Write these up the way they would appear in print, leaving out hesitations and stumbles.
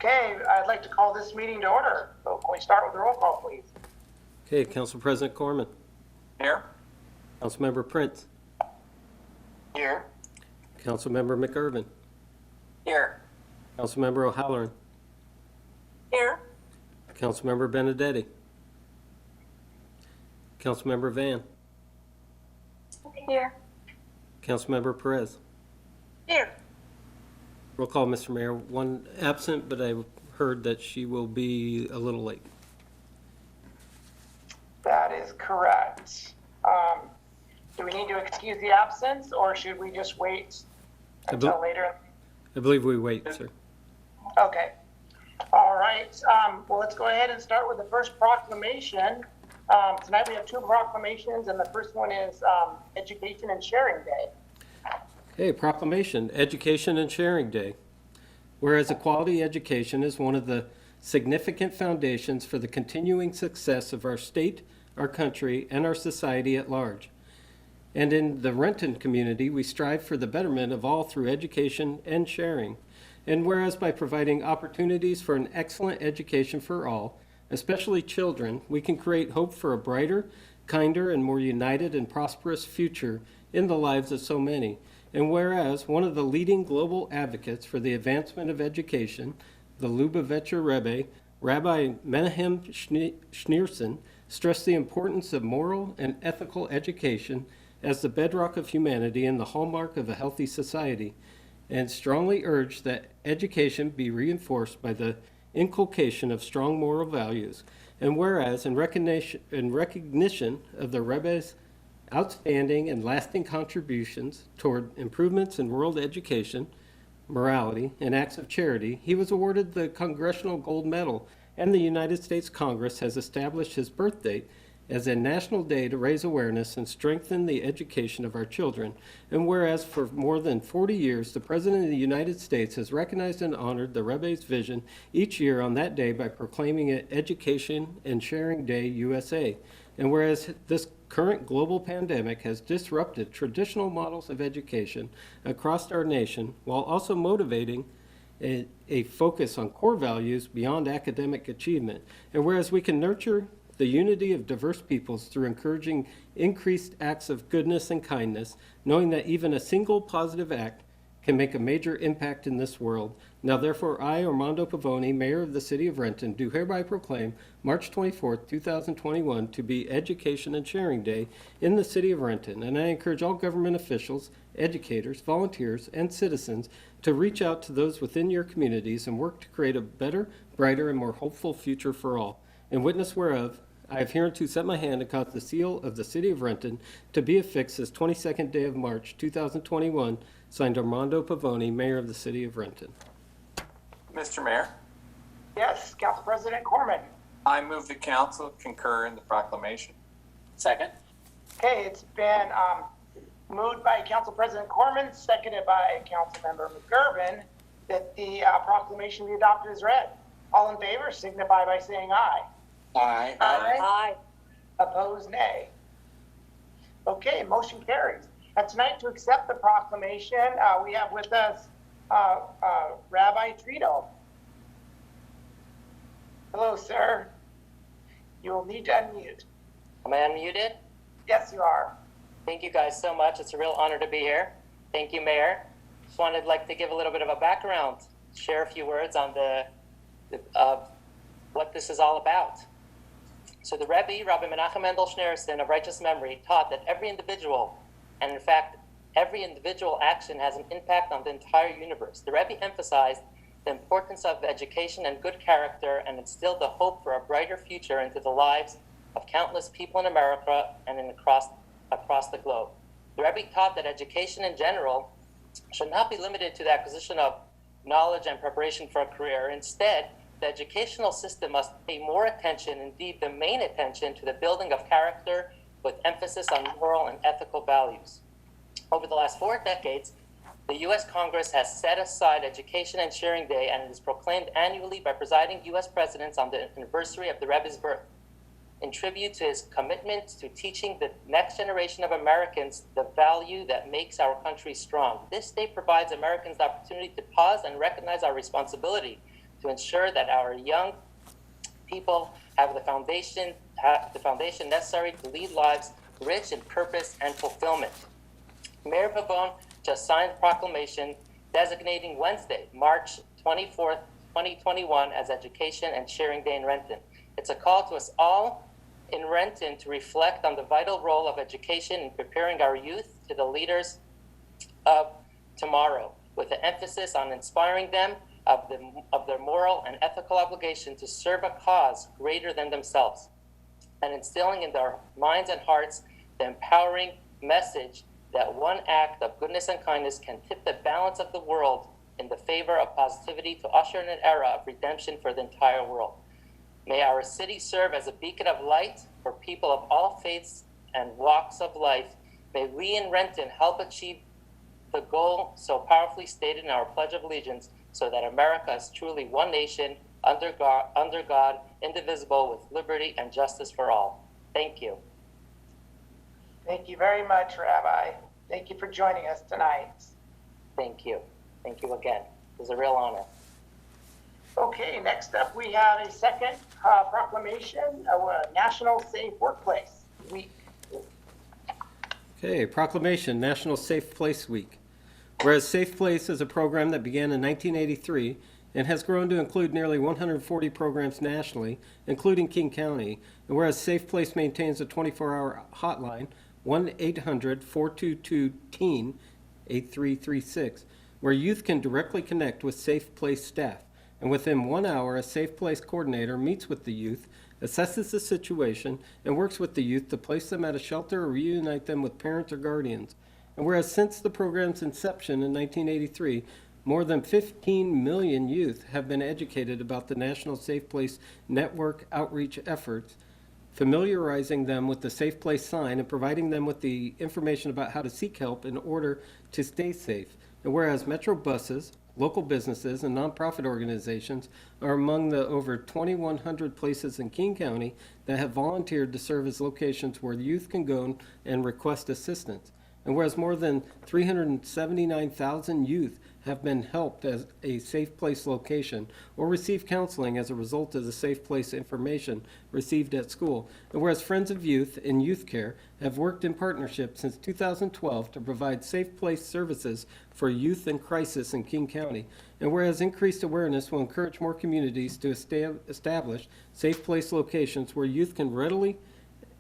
Okay, I'd like to call this meeting to order. So can we start with the roll call, please? Okay, Council President Corman. Here. Councilmember Prince. Here. Councilmember McIrvin. Here. Councilmember O'Halloran. Here. Councilmember Benedetti. Councilmember Van. Here. Councilmember Perez. Here. Roll call, Mr. Mayor. One absent, but I heard that she will be a little late. That is correct. Do we need to excuse the absence, or should we just wait until later? I believe we wait, sir. Okay. All right. Well, let's go ahead and start with the first proclamation. Tonight we have two proclamations, and the first one is Education and Sharing Day. Okay, proclamation, Education and Sharing Day. Whereas a quality education is one of the significant foundations for the continuing success of our state, our country, and our society at large. And in the Renton community, we strive for the betterment of all through education and sharing. And whereas by providing opportunities for an excellent education for all, especially children, we can create hope for a brighter, kinder, and more united and prosperous future in the lives of so many. And whereas one of the leading global advocates for the advancement of education, the Lubavitcher Rebbe, Rabbi Menahem Schneerson, stressed the importance of moral and ethical education as the bedrock of humanity and the hallmark of a healthy society, and strongly urged that education be reinforced by the inculcation of strong moral values. And whereas in recognition of the Rebbe's outstanding and lasting contributions toward improvements in world education, morality, and acts of charity, he was awarded the Congressional Gold Medal, and the United States Congress has established his birth date as a national day to raise awareness and strengthen the education of our children. And whereas for more than 40 years, the President of the United States has recognized and honored the Rebbe's vision each year on that day by proclaiming it Education and Sharing Day USA. And whereas this current global pandemic has disrupted traditional models of education across our nation while also motivating a focus on core values beyond academic achievement. And whereas we can nurture the unity of diverse peoples through encouraging increased acts of goodness and kindness, knowing that even a single positive act can make a major impact in this world. Now, therefore, I, Armando Pavoni, Mayor of the City of Renton, do hereby proclaim March 24th, 2021 to be Education and Sharing Day in the City of Renton. And I encourage all government officials, educators, volunteers, and citizens to reach out to those within your communities and work to create a better, brighter, and more hopeful future for all. In witness whereof, I have hereunto set my hand and caused the seal of the City of Renton to be affixed this 22nd day of March, 2021, signed Armando Pavoni, Mayor of the City of Renton. Mr. Mayor, Yes, Council President Corman. I move the council concur in the proclamation. Second. Okay, it's been moved by Council President Corman, seconded by Councilmember McIrvin, that the proclamation be adopted as read. All in favor signify by saying aye. Aye. Aye. Opposed, nay. Okay, motion carries. And tonight, to accept the proclamation, we have with us Rabbi Trito. Hello, sir. You will need to unmute. Am I unmuted? Yes, you are. Thank you guys so much. It's a real honor to be here. Thank you, Mayor. Just wanted to give a little bit of a background, share a few words on what this is all about. So the Rebbe, Rabbi Menachem Mendel Schneerson of righteous memory, taught that every individual, and in fact, every individual action has an impact on the entire universe. The Rebbe emphasized the importance of education and good character and instilled the hope for a brighter future into the lives of countless people in America and across the globe. The Rebbe taught that education in general should not be limited to the acquisition of knowledge and preparation for a career. Instead, the educational system must pay more attention, indeed the main attention, to the building of character with emphasis on moral and ethical values. Over the last 4 decades, the U.S. Congress has set aside Education and Sharing Day, and it is proclaimed annually by presiding U.S. presidents on the anniversary of the Rebbe's birth. In tribute to his commitment to teaching the next generation of Americans the value that makes our country strong, this day provides Americans the opportunity to pause and recognize our responsibility to ensure that our young people have the foundation necessary to lead lives rich in purpose and fulfillment. Mayor Pavone just signed a proclamation designating Wednesday, March 24th, 2021 as Education and Sharing Day in Renton. It's a call to us all in Renton to reflect on the vital role of education in preparing our youth to the leaders of tomorrow, with an emphasis on inspiring them of their moral and ethical obligation to serve a cause greater than themselves, and instilling in their minds and hearts the empowering message that one act of goodness and kindness can tip the balance of the world in the favor of positivity to usher in an era of redemption for the entire world. May our city serve as a beacon of light for people of all faiths and walks of life. May we in Renton help achieve the goal so powerfully stated in our Pledge of Allegiance, so that America is truly one nation, under God, indivisible, with liberty and justice for all. Thank you. Thank you very much, Rabbi. Thank you for joining us tonight. Thank you. Thank you again. It was a real honor. Okay, next up we have a second proclamation of National Safe Workplace Week. Okay, proclamation, National Safe Place Week. Whereas Safe Place is a program that began in 1983 and has grown to include nearly 140 programs nationally, including King County, and whereas Safe Place maintains a 24-hour hotline, 1-800-422-TEEN, 8336, where youth can directly connect with Safe Place staff. And within 1 hour, a Safe Place coordinator meets with the youth, assesses the situation, and works with the youth to place them at a shelter or reunite them with parents or guardians. And whereas since the program's inception in 1983, more than 15 million youth have been educated about the National Safe Place Network outreach efforts, familiarizing them with the Safe Place sign and providing them with the information about how to seek help in order to stay safe. And whereas Metro buses, local businesses, and nonprofit organizations are among the over 2,100 places in King County that have volunteered to serve as locations where youth can go and request assistance. And whereas more than 379,000 youth have been helped as a Safe Place location or receive counseling as a result of the Safe Place information received at school. And whereas Friends of Youth and Youth Care have worked in partnership since 2012 to provide Safe Place services for youth in crisis in King County. And whereas increased awareness will encourage more communities to establish Safe Place locations where youth can readily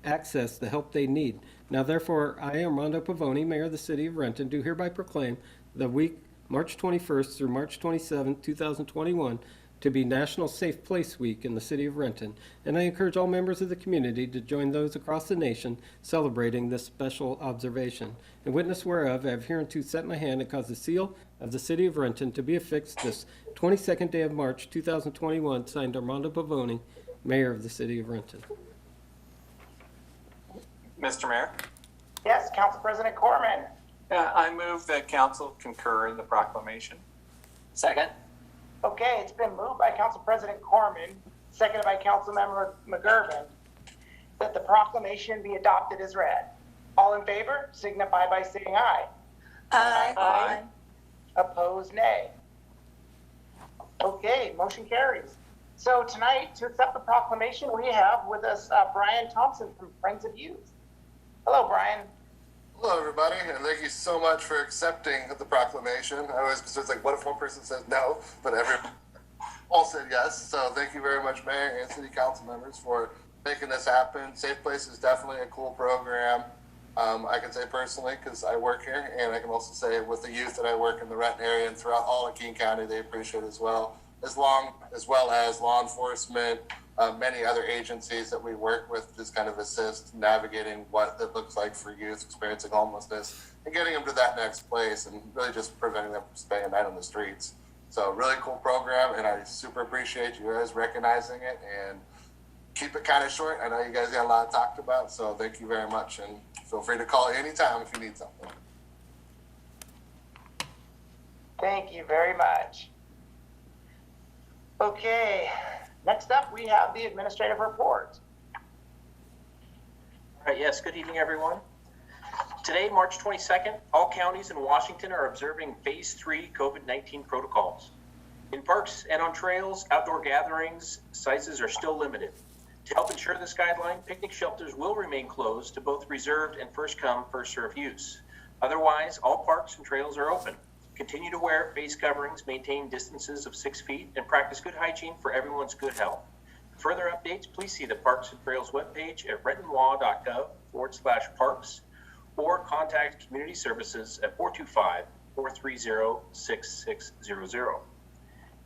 access the help they need. Now, therefore, I, Armando Pavone, Mayor of the City of Renton, do hereby proclaim the week March 21st through March 27th, 2021, to be National Safe Place Week in the City of Renton. And I encourage all members of the community to join those across the nation celebrating this special observation. In witness whereof, I have hereunto set my hand and caused the seal of the City of Renton to be affixed this 22nd day of March, 2021, signed Armando Pavone, Mayor of the City of Renton. Mr. Mayor, Yes, Council President Corman. I move that council concur in the proclamation. Second. Okay, it's been moved by Council President Corman, seconded by Councilmember McGurven, that the proclamation be adopted as read. All in favor, signify by saying aye. Aye. Opposed, nay. Okay, motion carries. So tonight, to accept the proclamation, we have with us Brian Thompson from Friends of Youth. Hello, Brian. Hello, everybody, and thank you so much for accepting the proclamation. I always was like, what if one person says no? But everyone all said yes. So thank you very much, Mayor and City Council members, for making this happen. Safe Place is definitely a cool program. I can say personally, because I work here, and I can also say with the youth that I work in the Renton area and throughout all of King County, they appreciate it as well as well as law enforcement, many other agencies that we work with just kind of assist navigating what it looks like for youth experiencing homelessness and getting them to that next place and really just preventing them from spending a night on the streets. So really cool program, and I super appreciate you guys recognizing it, and keep it kind of short. I know you guys got a lot talked about, so thank you very much, and feel free to call anytime if you need something. Thank you very much. Okay, next up, we have the administrative report. All right, yes, good evening, everyone. Today, March 22nd, all counties in Washington are observing Phase 3 COVID-19 protocols. In parks and on trails, outdoor gatherings, sizes are still limited. To help ensure this guideline, picnic shelters will remain closed to both reserved and first come, first served use. Otherwise, all parks and trails are open. Continue to wear face coverings, maintain distances of 6 feet, and practice good hygiene for everyone's good health. For further updates, please see the Parks and Trails webpage at rentonlaw.gov/parks or contact Community Services at 425-430-6600.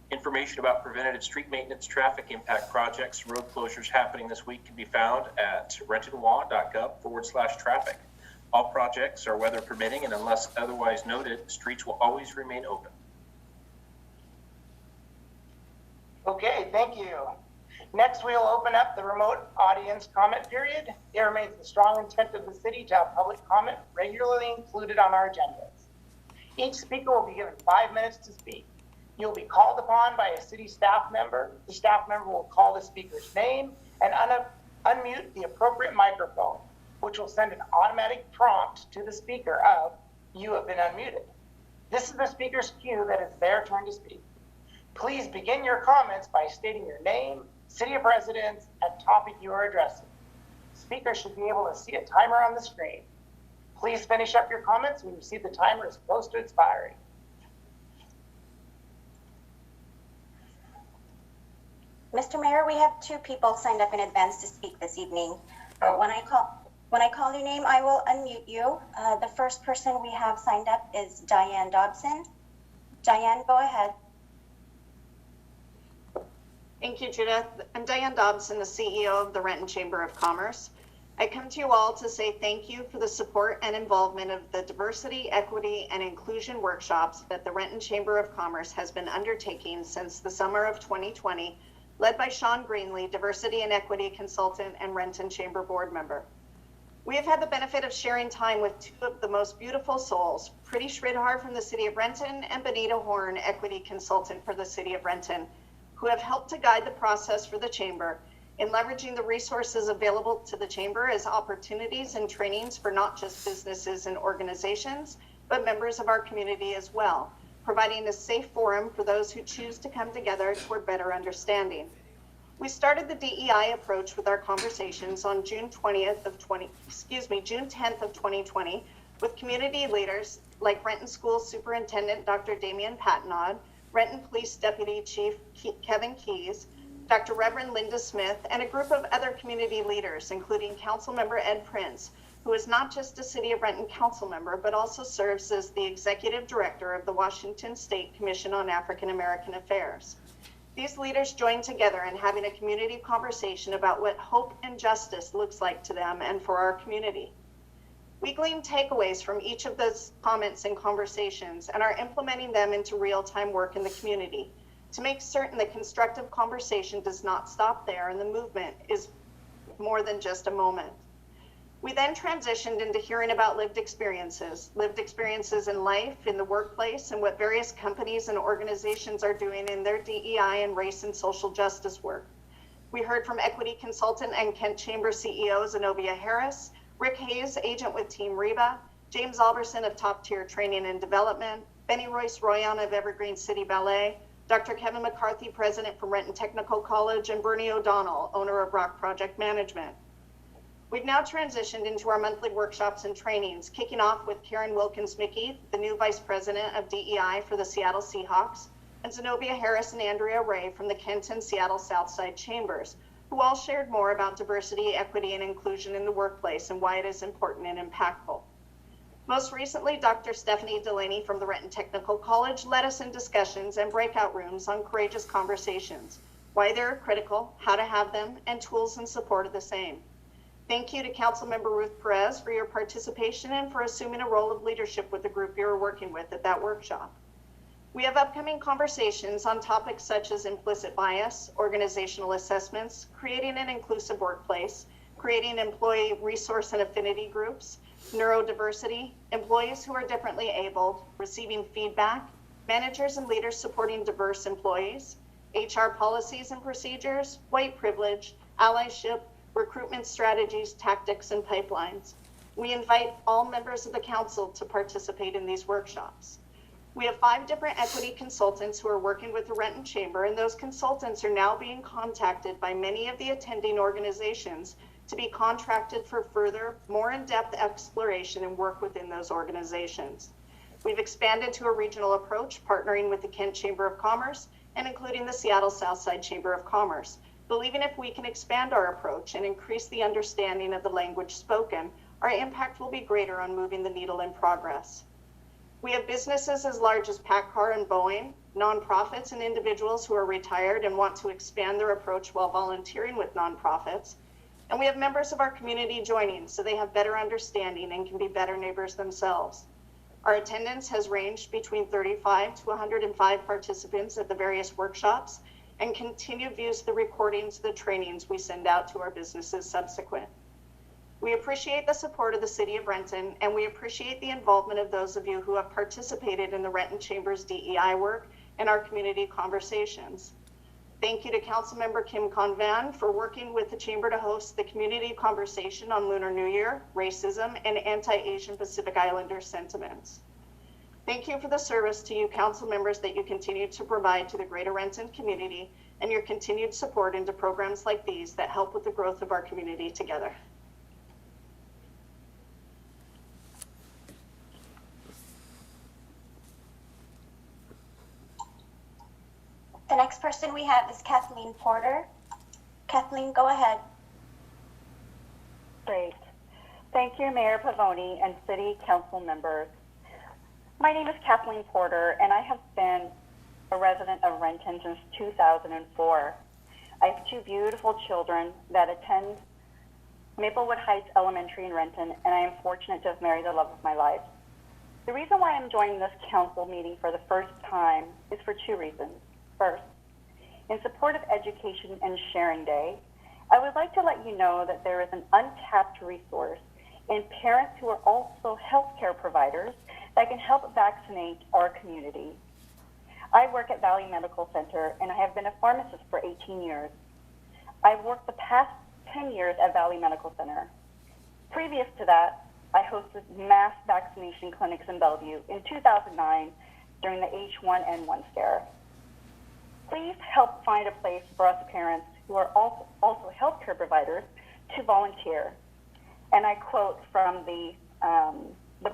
Information about preventative street maintenance, traffic impact projects, road closures happening this week can be found at rentonlaw.gov/traffic. All projects are weather permitting, and unless otherwise noted, streets will always remain open. Okay, thank you. Next, we'll open up the remote audience comment period. It remains the strong intent of the city to have public comment regularly included on our agendas. Each speaker will be given 5 minutes to speak. You'll be called upon by a city staff member. The staff member will call the speaker's name and unmute the appropriate microphone, which will send an automatic prompt to the speaker of, "You have been unmuted." This is the speaker's cue that it's their turn to speak. Please begin your comments by stating your name, city of residence, and topic you are addressing. Speakers should be able to see a timer on the screen. Please finish up your comments when you see the timer is close to expiring. Mr. Mayor, we have 2 people signed up in advance to speak this evening. When I call your name, I will unmute you. The first person we have signed up is Diane Dobson. Diane, go ahead. Thank you, Judith. I'm Diane Dobson, the CEO of the Renton Chamber of Commerce. I come to you all to say thank you for the support and involvement of the diversity, equity, and inclusion workshops that the Renton Chamber of Commerce has been undertaking since the summer of 2020, led by Sean Greenlee, diversity and equity consultant and Renton Chamber board member. We have had the benefit of sharing time with 2 of the most beautiful souls, Pretty Schridhar from the city of Renton and Benita Horn, equity consultant for the city of Renton, who have helped to guide the process for the chamber in leveraging the resources available to the chamber as opportunities and trainings for not just businesses and organizations, but members of our community as well, providing a safe forum for those who choose to come together toward better understanding. We started the DEI approach with our conversations on June 10th of 2020 with community leaders like Renton School Superintendent Dr. Damian Patnod, Renton Police Deputy Chief Kevin Keys, Dr. Reverend Linda Smith, and a group of other community leaders, including Councilmember Ed Prince, who is not just a City of Renton council member, but also serves as the Executive Director of the Washington State Commission on African American Affairs. These leaders joined together in having a community conversation about what hope and justice looks like to them and for our community. We gleaned takeaways from each of those comments and conversations and are implementing them into real-time work in the community to make certain that constructive conversation does not stop there and the movement is more than just a moment. We then transitioned into hearing about lived experiences in life, in the workplace, and what various companies and organizations are doing in their DEI and race and social justice work. We heard from equity consultant and Kent Chamber CEO Zenobia Harris, Rick Hayes, agent with Team Reba, James Alberson of Top Tier Training and Development, Benny Royce Royan of Evergreen City Ballet, Dr. Kevin McCarthy, president from Renton Technical College, and Bernie O'Donnell, owner of Rock Project Management. We've now transitioned into our monthly workshops and trainings, kicking off with Karen Wilkins-Mickey, the new Vice President of DEI for the Seattle Seahawks, and Zenobia Harris and Andrea Ray from the Kent and Seattle Southside Chambers, who all shared more about diversity, equity, and inclusion in the workplace and why it is important and impactful. Most recently, Dr. Stephanie Delaney from the Renton Technical College led us in discussions and breakout rooms on courageous conversations, why they're critical, how to have them, and tools in support of the same. Thank you to Councilmember Ruth Perez for your participation and for assuming a role of leadership with the group you were working with at that workshop. We have upcoming conversations on topics such as implicit bias, organizational assessments, creating an inclusive workplace, creating employee resource and affinity groups, neurodiversity, employees who are differently abled, receiving feedback, managers and leaders supporting diverse employees, HR policies and procedures, white privilege, allyship, recruitment strategies, tactics, and pipelines. We invite all members of the council to participate in these workshops. We have 5 different equity consultants who are working with the Renton Chamber, and those consultants are now being contacted by many of the attending organizations to be contracted for further, more in-depth exploration and work within those organizations. We've expanded to a regional approach, partnering with the Kent Chamber of Commerce and including the Seattle Southside Chamber of Commerce, believing if we can expand our approach and increase the understanding of the language spoken, our impact will be greater on moving the needle in progress. We have businesses as large as PACCAR and Boeing, nonprofits and individuals who are retired and want to expand their approach while volunteering with nonprofits. And we have members of our community joining so they have better understanding and can be better neighbors themselves. Our attendance has ranged between 35 to 105 participants at the various workshops, and continued views of the recordings of the trainings we send out to our businesses subsequent. We appreciate the support of the City of Renton, and we appreciate the involvement of those of you who have participated in the Renton Chamber's DEI work and our community conversations. Thank you to Councilmember Kim Convan for working with the Chamber to host the community conversation on Lunar New Year, racism, and anti-Asian Pacific Islander sentiments. Thank you for the service to you council members that you continue to provide to the greater Renton community and your continued support into programs like these that help with the growth of our community together. The next person we have is Kathleen Porter. Kathleen, go ahead. Great. Thank you, Mayor Pavoni and City Council members. My name is Kathleen Porter, and I have been a resident of Renton since 2004. I have 2 beautiful children that attend Maplewood Heights Elementary in Renton, and I am fortunate to have married the love of my life. The reason why I'm joining this council meeting for the first time is for 2 reasons. First, in support of Education and Sharing Day, I would like to let you know that there is an untapped resource in parents who are also healthcare providers that can help vaccinate our community. I work at Valley Medical Center, and I have been a pharmacist for 18 years. I've worked the past 10 years at Valley Medical Center. Previous to that, I hosted mass vaccination clinics in Bellevue in 2009 during the H1N1 scare. Please help find a place for us parents who are also healthcare providers to volunteer. And I quote from the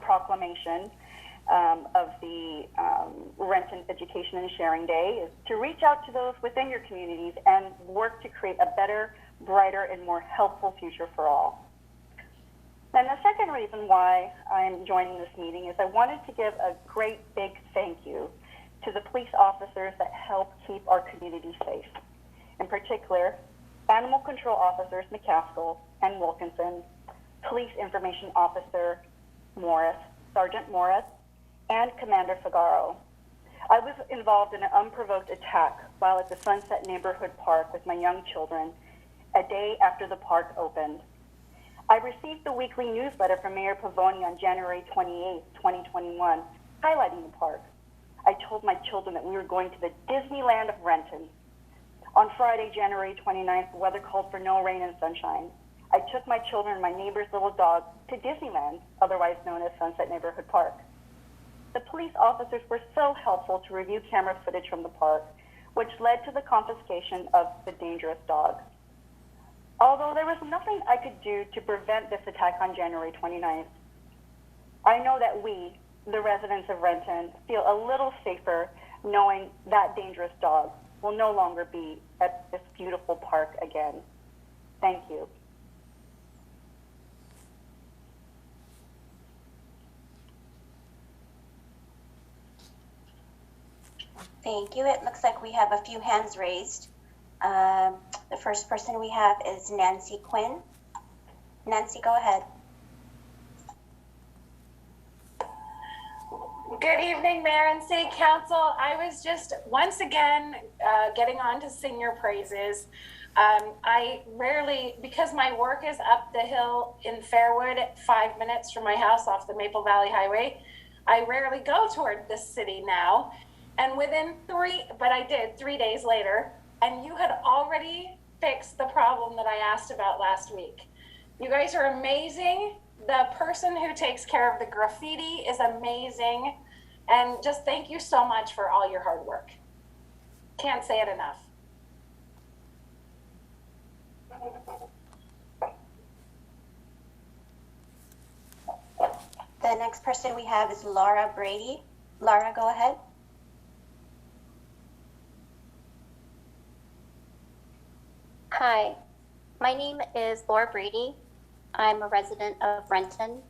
proclamation of the Renton Education and Sharing Day is to reach out to those within your communities and work to create a better, brighter, and more helpful future for all. And the second reason why I'm joining this meeting is I wanted to give a great big thank you to the police officers that help keep our community safe. In particular, Animal Control Officers McCaskill and Wilkinson, Police Information Officer Morris, Sergeant Morris, and Commander Figaro. I was involved in an unprovoked attack while at the Sunset Neighborhood Park with my young children a day after the park opened. I received the weekly newsletter from Mayor Pavoni on January 28, 2021, highlighting the park. I told my children that we were going to the Disneyland of Renton. On Friday, January 29th, the weather called for no rain and sunshine. I took my children and my neighbor's little dog to Disneyland, otherwise known as Sunset Neighborhood Park. The police officers were so helpful to review camera footage from the park, which led to the confiscation of the dangerous dog. Although there was nothing I could do to prevent this attack on January 29th, I know that we, the residents of Renton, feel a little safer knowing that dangerous dog will no longer be at this beautiful park again. Thank you. Thank you. It looks like we have a few hands raised. The first person we have is Nancy Quinn. Nancy, go ahead. Good evening, Mayor and City Council. I was just once again getting on to sing your praises. I rarely, because my work is up the hill in Fairwood, 5 minutes from my house off the Maple Valley Highway, I rarely go toward this city now. And within 3 days later, and you had already fixed the problem that I asked about last week. You guys are amazing. The person who takes care of the graffiti is amazing. And just thank you so much for all your hard work. Can't say it enough. The next person we have is Laura Brady. Laura, go ahead. Hi, my name is Laura Brady. I'm a resident of Renton.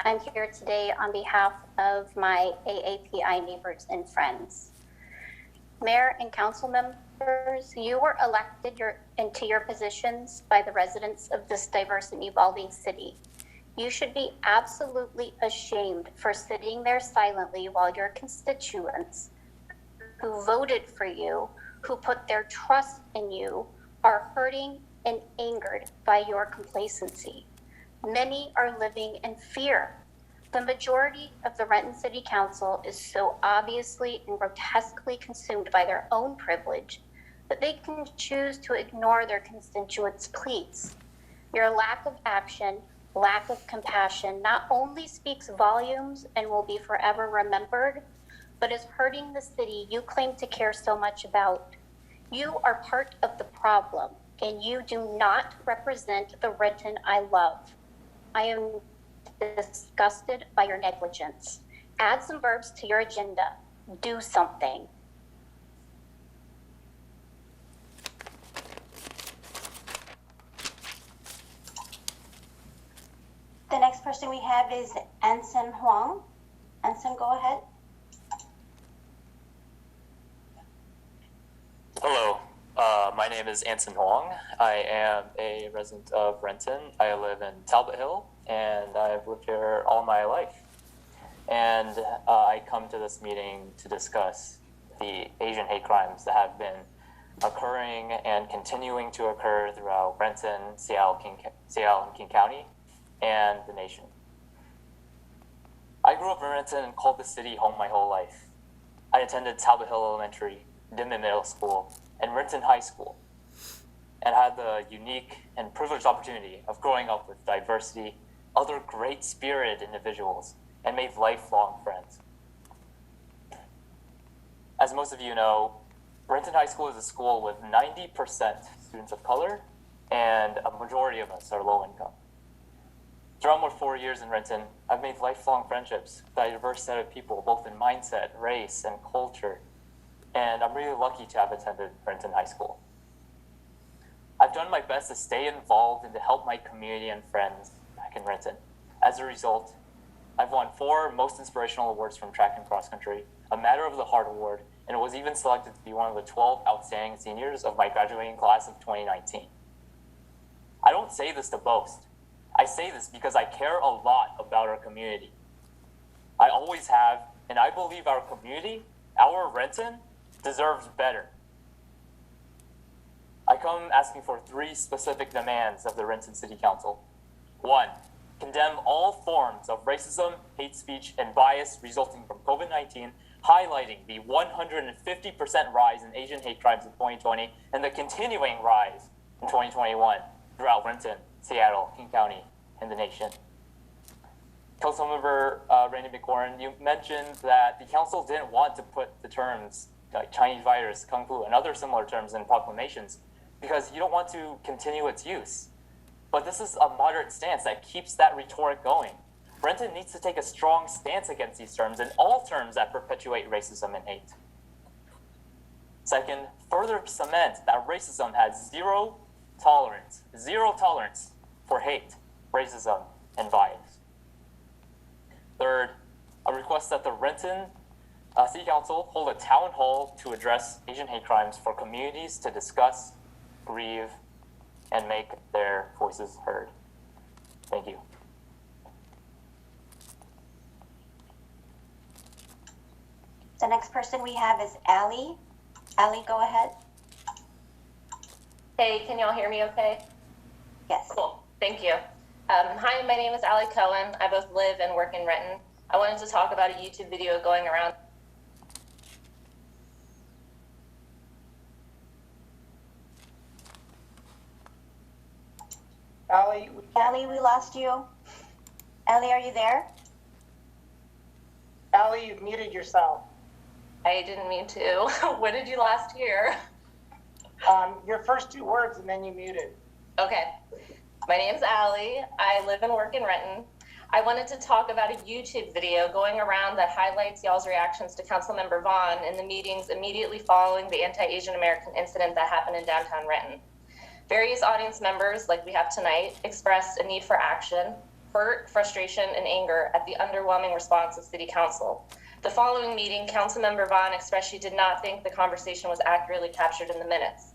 I'm here today on behalf of my AAPI neighbors and friends. Mayor and council members, you were elected into your positions by the residents of this diverse and evolving city. You should be absolutely ashamed for sitting there silently while your constituents who voted for you, who put their trust in you, are hurting and angered by your complacency. Many are living in fear. The majority of the Renton City Council is so obviously and grotesquely consumed by their own privilege that they can choose to ignore their constituents' pleas. Your lack of action, lack of compassion not only speaks volumes and will be forever remembered, but is hurting the city you claim to care so much about. You are part of the problem, and you do not represent the Renton I love. I am disgusted by your negligence. Add some verbs to your agenda. Do something. The next person we have is Anson Huang. Anson, go ahead. Hello, my name is Anson Huang. I am a resident of Renton. I live in Talbot Hill, and I've lived here all my life. And I come to this meeting to discuss the Asian hate crimes that have been occurring and continuing to occur throughout Renton, Seattle, and King County, and the nation. I grew up in Renton and called the city home my whole life. I attended Talbot Hill Elementary, Dimon Middle School, and Renton High School, and had the unique and privileged opportunity of growing up with diversity, other great-spirited individuals, and made lifelong friends. As most of you know, Renton High School is a school with 90% students of color, and a majority of us are low income. Throughout my 4 years in Renton, I've made lifelong friendships with a diverse set of people, both in mindset, race, and culture. And I'm really lucky to have attended Renton High School. I've done my best to stay involved and to help my community and friends back in Renton. As a result, I've won 4 Most Inspirational Awards from Track and Cross Country, a Matter of the Heart Award, and was even selected to be one of the 12 outstanding seniors of my graduating class of 2019. I don't say this to boast. I say this because I care a lot about our community. I always have, and I believe our community, our Renton, deserves better. I come asking for 3 specific demands of the Renton City Council. 1, condemn all forms of racism, hate speech, and bias resulting from COVID-19, highlighting the 150% rise in Asian hate crimes in 2020 and the continuing rise in 2021 throughout Renton, Seattle, King County, and the nation. Councilmember Randy McGorn, you mentioned that the council didn't want to put the terms like Chinese virus, Kung Fu, and other similar terms in proclamations because you don't want to continue its use. But this is a moderate stance that keeps that rhetoric going. Renton needs to take a strong stance against these terms and all terms that perpetuate racism and hate. Second, further cement that racism has zero tolerance for hate, racism, and bias. Third, a request that the Renton City Council hold a town hall to address Asian hate crimes for communities to discuss, grieve, and make their voices heard. Thank you. The next person we have is Allie. Allie, go ahead. Hey, can y'all hear me okay? Yes. Cool, thank you. Hi, my name is Allie Cohen. I both live and work in Renton. I wanted to talk about a YouTube video going around. Allie, we lost you. Allie, are you there? Allie, you've muted yourself. I didn't mean to. What did you last hear? Your first two words and then you muted. Okay. My name's Allie. I live and work in Renton. I wanted to talk about a YouTube video going around that highlights y'all's reactions to Councilmember Vaughn in the meetings immediately following the anti-Asian American incident that happened in downtown Renton. Various audience members, like we have tonight, expressed a need for action, hurt, frustration, and anger at the underwhelming response of City Council. The following meeting, Councilmember Vaughn expressed she did not think the conversation was accurately captured in the minutes.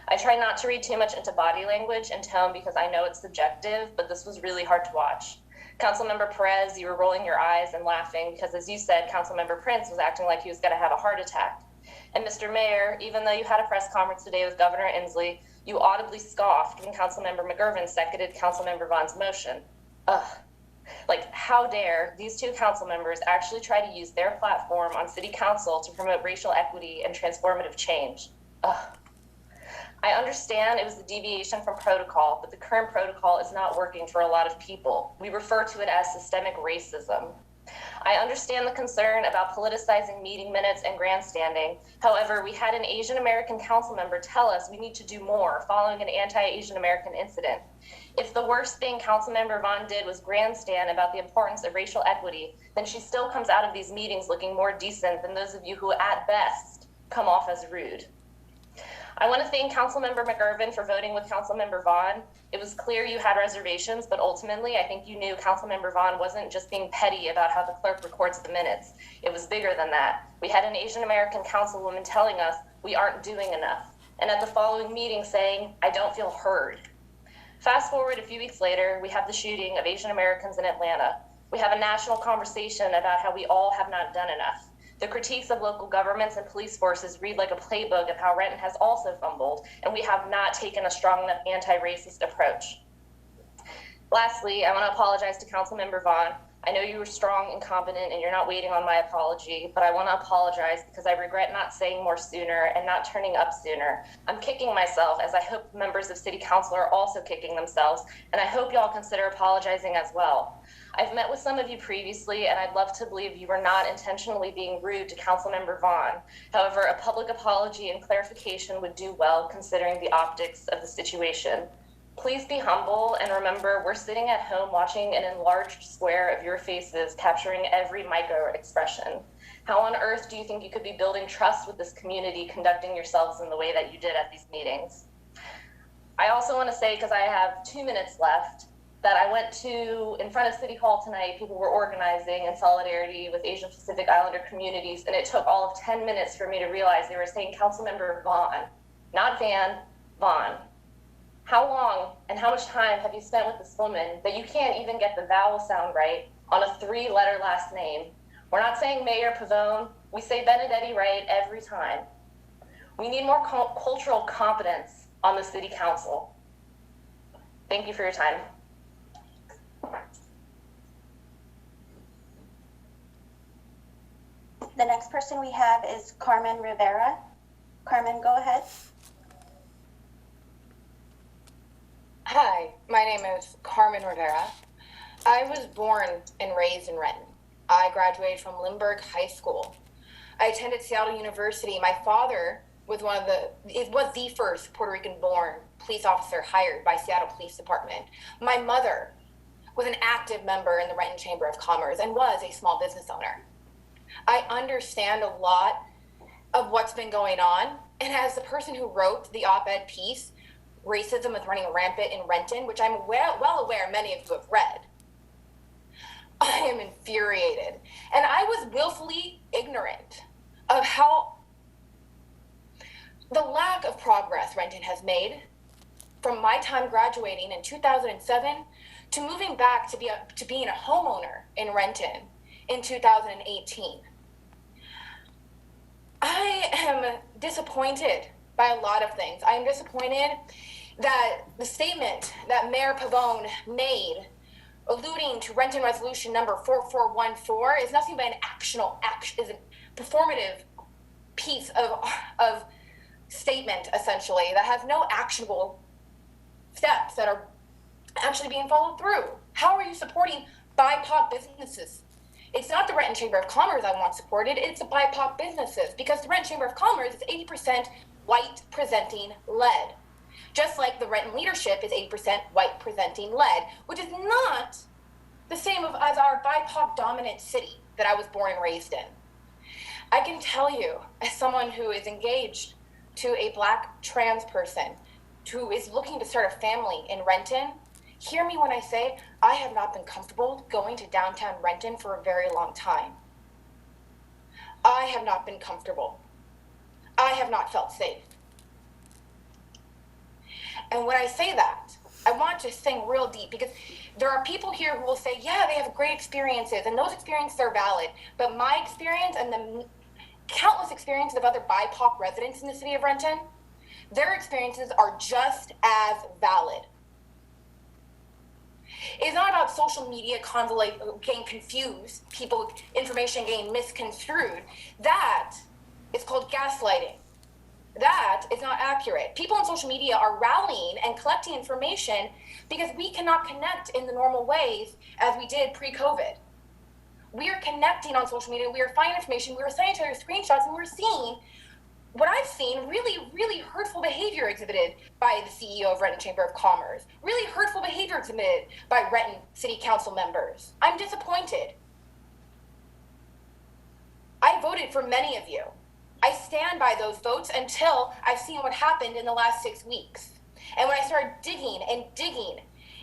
I try not to read too much into body language and tone because I know it's subjective, but this was really hard to watch. Councilmember Perez, you were rolling your eyes and laughing because, as you said, Councilmember Prince was acting like he was going to have a heart attack. And Mr. Mayor, even though you had a press conference today with Governor Inslee, you audibly scoffed when Councilmember McGurven seconded Councilmember Vaughn's motion. Ugh. Like, how dare these two council members actually try to use their platform on City Council to promote racial equity and transformative change? Ugh. I understand it was a deviation from protocol, but the current protocol is not working for a lot of people. We refer to it as systemic racism. I understand the concern about politicizing meeting minutes and grandstanding. However, we had an Asian American council member tell us we need to do more following an anti-Asian American incident. If the worst thing Councilmember Vaughn did was grandstand about the importance of racial equity, then she still comes out of these meetings looking more decent than those of you who, at best, come off as rude. I want to thank Councilmember McGurven for voting with Councilmember Vaughn. It was clear you had reservations, but ultimately I think you knew Councilmember Vaughn wasn't just being petty about how the clerk records the minutes. It was bigger than that. We had an Asian American councilwoman telling us we aren't doing enough, and at the following meeting saying, I don't feel heard. Fast forward a few weeks later, we have the shooting of Asian Americans in Atlanta. We have a national conversation about how we all have not done enough. The critiques of local governments and police forces read like a playbook of how Renton has also fumbled, and we have not taken a strong enough anti-racist approach. Lastly, I want to apologize to Councilmember Vaughn. I know you were strong and competent and you're not waiting on my apology, but I want to apologize because I regret not saying more sooner and not turning up sooner. I'm kicking myself, as I hope members of City Council are also kicking themselves, and I hope y'all consider apologizing as well. I've met with some of you previously, and I'd love to believe you were not intentionally being rude to Councilmember Vaughn. However, a public apology and clarification would do well considering the optics of the situation. Please be humble and remember we're sitting at home watching an enlarged square of your faces capturing every micro expression. How on earth do you think you could be building trust with this community conducting yourselves in the way that you did at these meetings? I also want to say, because I have 2 minutes left, that I went to, in front of City Hall tonight, people were organizing in solidarity with Asian Pacific Islander communities, and it took all of 10 minutes for me to realize they were saying Councilmember Vaughn, not Van, Vaughn. How long and how much time have you spent with this woman that you can't even get the vowel sound right on a 3-letter last name? We're not saying Mayor Pavone, we say Benedetti right every time. We need more cultural competence on the City Council. Thank you for your time. The next person we have is Carmen Rivera. Carmen, go ahead. Hi, my name is Carmen Rivera. I was born and raised in Renton. I graduated from Lindbergh High School. I attended Seattle University. My father was the first Puerto Rican-born police officer hired by Seattle Police Department. My mother was an active member in the Renton Chamber of Commerce and was a small business owner. I understand a lot of what's been going on, and as the person who wrote the op-ed piece, Racism is Running Rampant in Renton, which I'm well aware many of you have read, I am infuriated. And I was willfully ignorant of how the lack of progress Renton has made from my time graduating in 2007 to moving back to being a homeowner in Renton in 2018. I am disappointed by a lot of things. I am disappointed that the statement that Mayor Pavone made alluding to Renton Resolution number 4414 is nothing but is a performative piece of statement, essentially, that has no actionable steps that are actually being followed through. How are you supporting BIPOC businesses It's not the Renton Chamber of Commerce I want supported, it's the BIPOC businesses, because the Renton Chamber of Commerce is 80% white presenting led. Just like the Renton leadership is 80% white presenting led, which is not the same as our BIPOC dominant city that I was born and raised in. I can tell you, as someone who is engaged to a Black trans person who is looking to start a family in Renton, hear me when I say I have not been comfortable going to downtown Renton for a very long time. I have not been comfortable. I have not felt safe. And when I say that, I want to sing real deep, because there are people here who will say, yeah, they have great experiences, and those experiences are valid. But my experience and the countless experiences of other BIPOC residents in the city of Renton, their experiences are just as valid. It's not about social media getting confused, people, information getting misconstrued. That is called gaslighting. That is not accurate. People on social media are rallying and collecting information because we cannot connect in the normal ways as we did pre-COVID. We are connecting on social media, we are finding information, we are sending each other screenshots, and we're seeing what I've seen, really, really hurtful behavior exhibited by the CEO of Renton Chamber of Commerce, really hurtful behavior exhibited by Renton City Council members. I'm disappointed. I voted for many of you. I stand by those votes until I've seen what happened in the last 6 weeks. And when I started digging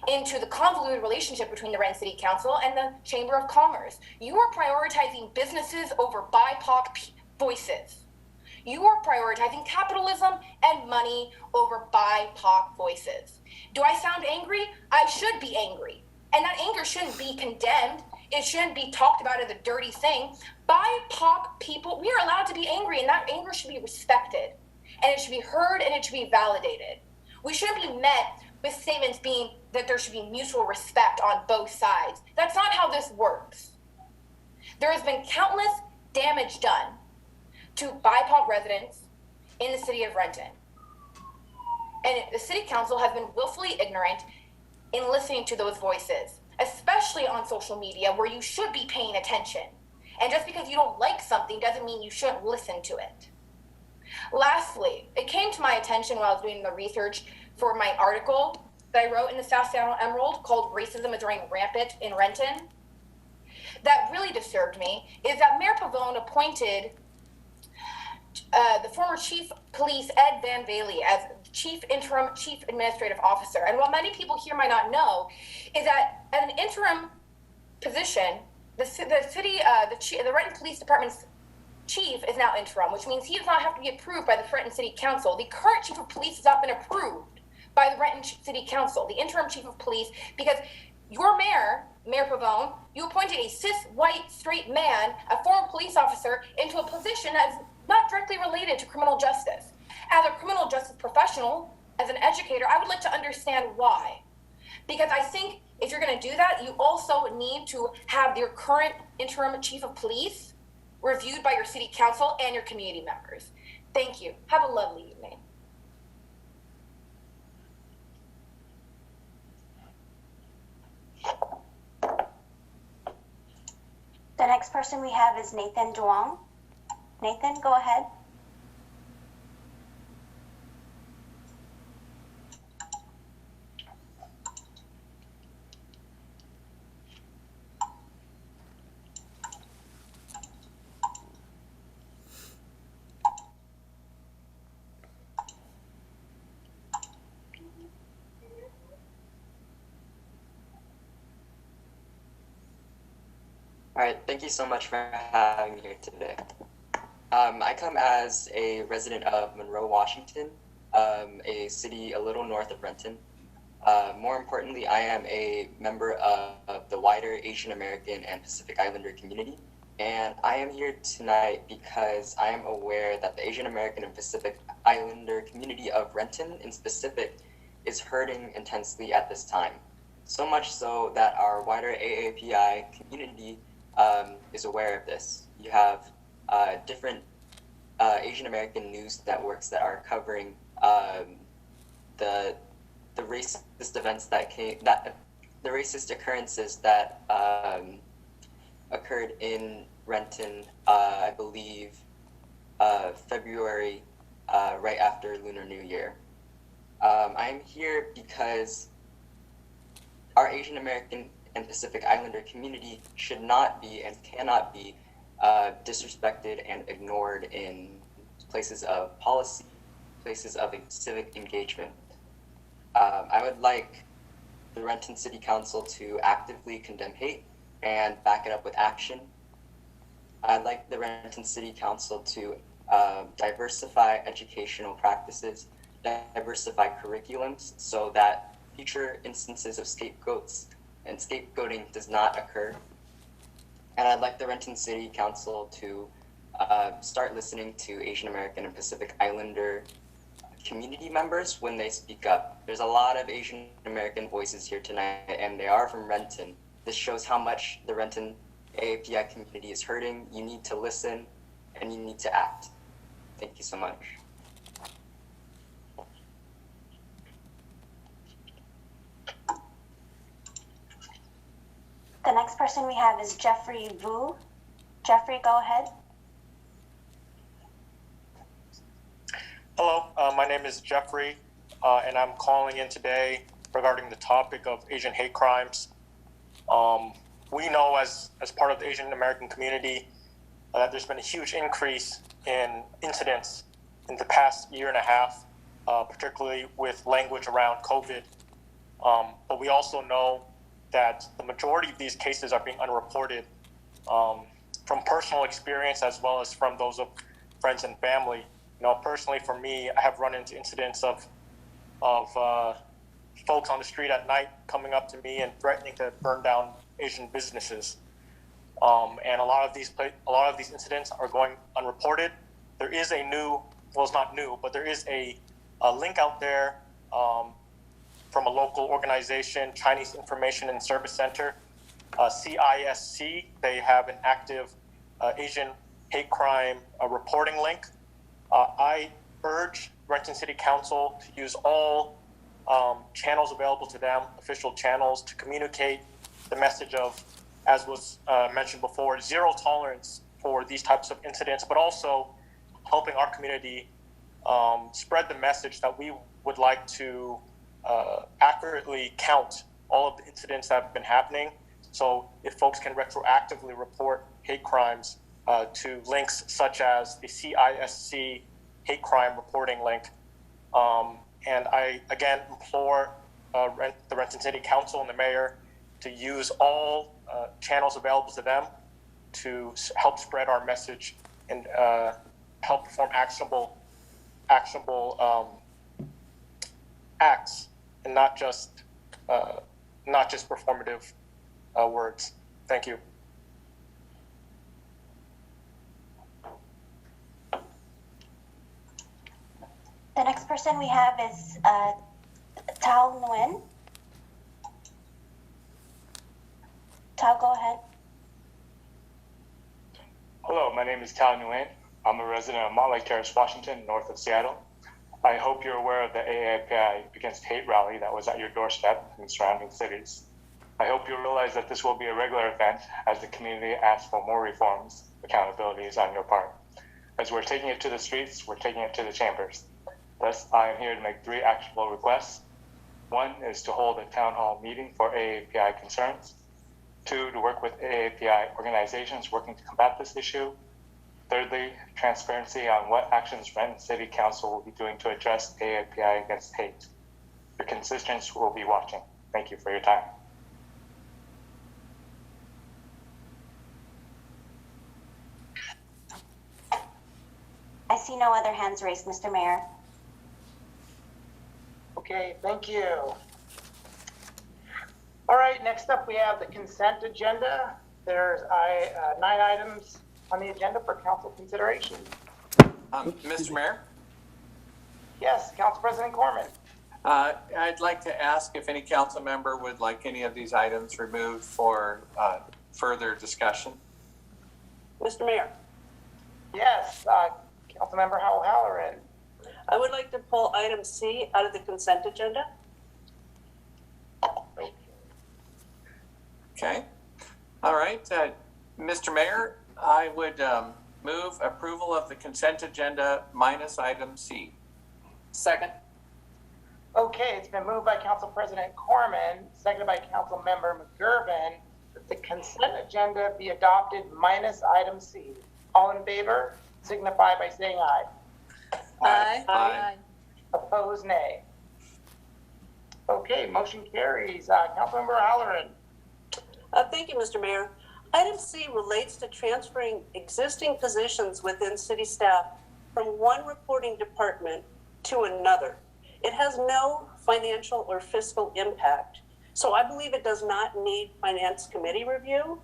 into the convoluted relationship between the Renton City Council and the Chamber of Commerce, you are prioritizing businesses over BIPOC voices. You are prioritizing capitalism and money over BIPOC voices. Do I sound angry? I should be angry. And that anger shouldn't be condemned. It shouldn't be talked about as a dirty thing. BIPOC people, we are allowed to be angry, and that anger should be respected. And it should be heard, and it should be validated. We shouldn't be met with statements being that there should be mutual respect on both sides. That's not how this works. There has been countless damage done to BIPOC residents in the city of Renton. And the city council has been willfully ignorant in listening to those voices, especially on social media where you should be paying attention. And just because you don't like something doesn't mean you shouldn't listen to it. Lastly, it came to my attention while I was doing the research for my article that I wrote in the South Seattle Emerald called Racism is Running Rampant in Renton. That really disturbed me is that Mayor Pavone appointed the former Chief Police Ed Van Bailey as interim Chief Administrative Officer. And what many people here might not know is that as an interim position, the Renton Police Department's chief is now interim, which means he does not have to be approved by the Renton City Council. The current chief of police has not been approved by the Renton City Council, the interim chief of police, because your mayor, Mayor Pavone, you appointed a cis, white, straight man, a former police officer, into a position that is not directly related to criminal justice. As a criminal justice professional, as an educator, I would like to understand why. Because I think if you're going to do that, you also need to have your current interim chief of police reviewed by your city council and your community members. Thank you. Have a lovely evening. The next person we have is Nathan Duong. Nathan, go ahead. All right, thank you so much for having me here today. I come as a resident of Monroe, Washington, a city a little north of Renton. More importantly, I am a member of the wider Asian American and Pacific Islander community. And I am here tonight because I am aware that the Asian American and Pacific Islander community of Renton in specific is hurting intensely at this time. So much so that our wider AAPI community is aware of this. You have different Asian American news networks that are covering the racist events the racist occurrences that occurred in Renton, I believe, February, right after Lunar New Year. I'm here because our Asian American and Pacific Islander community should not be and cannot be disrespected and ignored in places of policy, places of civic engagement. I would like the Renton City Council to actively condemn hate and back it up with action. I'd like the Renton City Council to diversify educational practices, diversify curriculums so that future instances of scapegoats and scapegoating does not occur. And I'd like the Renton City Council to start listening to Asian American and Pacific Islander community members when they speak up. There's a lot of Asian American voices here tonight, and they are from Renton. This shows how much the Renton AAPI community is hurting. You need to listen, and you need to act. Thank you so much. The next person we have is Jeffrey Vu. Jeffrey, go ahead. Hello, my name is Jeffrey, and I'm calling in today regarding the topic of Asian hate crimes. We know as part of the Asian American community that there's been a huge increase in incidents in the past year and a half, particularly with language around COVID. But we also know that the majority of these cases are being unreported from personal experience as well as from those of friends and family. You know, personally for me, I have run into incidents of folks on the street at night coming up to me and threatening to burn down Asian businesses. And a lot of these incidents are going unreported. There is a new, well, it's not new, but there is a link out there from a local organization, Chinese Information and Service Center, CISC. They have an active Asian hate crime reporting link. I urge Renton City Council to use all channels available to them, official channels, to communicate the message of, as was mentioned before, zero tolerance for these types of incidents, but also helping our community spread the message that we would like to accurately count all of the incidents that have been happening. So if folks can retroactively report hate crimes to links such as the CISC hate crime reporting link. And I, again, implore the Renton City Council and the mayor to use all channels available to them to help spread our message and help perform actionable acts and not just performative words. Thank you. The next person we have is Tao Nguyen. Tao, go ahead. Hello, my name is Tao Nguyen. I'm a resident of Montlake Terrace, Washington, north of Seattle. I hope you're aware of the AAPI Against Hate rally that was at your doorstep in surrounding cities. I hope you realize that this will be a regular event as the community asks for more reforms, accountabilities on your part. As we're taking it to the streets, we're taking it to the chambers. Thus, I am here to make 3 actionable requests. 1 is to hold a town hall meeting for AAPI concerns. 2, to work with AAPI organizations working to combat this issue. Thirdly, transparency on what actions Renton City Council will be doing to address AAPI Against Hate. Your constituents will be watching. Thank you for your time. I see no other hands raised, Mr. Mayor. Okay, thank you. All right, next up we have the consent agenda. There's 9 items on the agenda for council consideration. Mr. Mayor? Yes, Council President Corman. I'd like to ask if any council member would like any of these items removed for further discussion. Mr. Mayor. Yes, Councilmember Howell Halloran. I would like to pull item C out of the consent agenda. Okay. All right. Mr. Mayor, I would move approval of the consent agenda minus item C. Second. Okay, it's been moved by Council President Corman, seconded by Council Member McGurven, that the consent agenda be adopted minus item C. All in favor, signify by saying aye. Aye. Aye. Opposed, nay. Okay, motion carries. Councilmember Halloran. Thank you, Mr. Mayor. Item C relates to transferring existing positions within city staff from one reporting department to another. It has no financial or fiscal impact, so I believe it does not need Finance Committee review.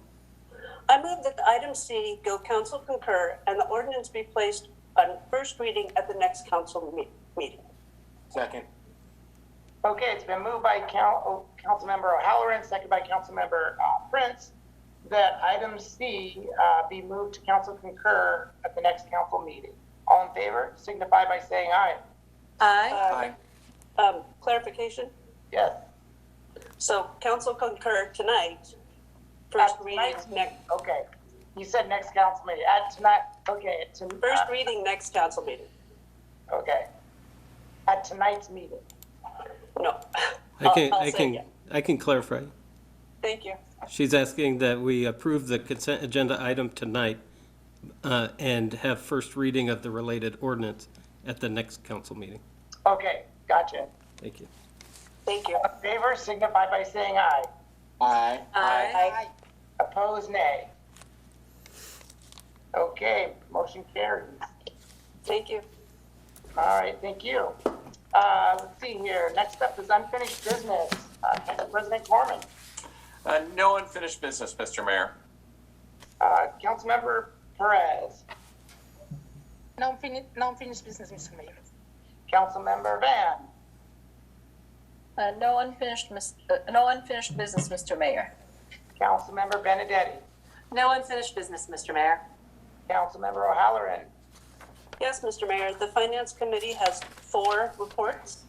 I move that the item C go council concur and the ordinance be placed on first reading at the next council meeting. Second. Okay, it's been moved by Councilmember O'Halloran, seconded by Councilmember Prince, that item C be moved to council concur at the next council meeting. All in favor, signify by saying aye. Aye. Clarification? Yes. So council concur tonight, first reading next. Okay, you said next council meeting, at tonight, okay. First reading next council meeting. Okay, at tonight's meeting. No. I can clarify. Thank you. She's asking that we approve the consent agenda item tonight and have first reading of the related ordinance at the next council meeting. Okay, gotcha. Thank you. Thank you. All in favor, signify by saying aye. Aye. Aye. Opposed, nay. Okay, motion carries. Thank you. All right, thank you. Let's see here. Next up is unfinished business. Council President Corman. No unfinished business, Mr. Mayor. Councilmember Perez. No unfinished business, Mr. Mayor. Councilmember Van. No unfinished business, Mr. Mayor. Councilmember Benedetti. No unfinished business, Mr. Mayor. Councilmember O'Halloran. Yes, Mr. Mayor. The Finance Committee has 4 reports.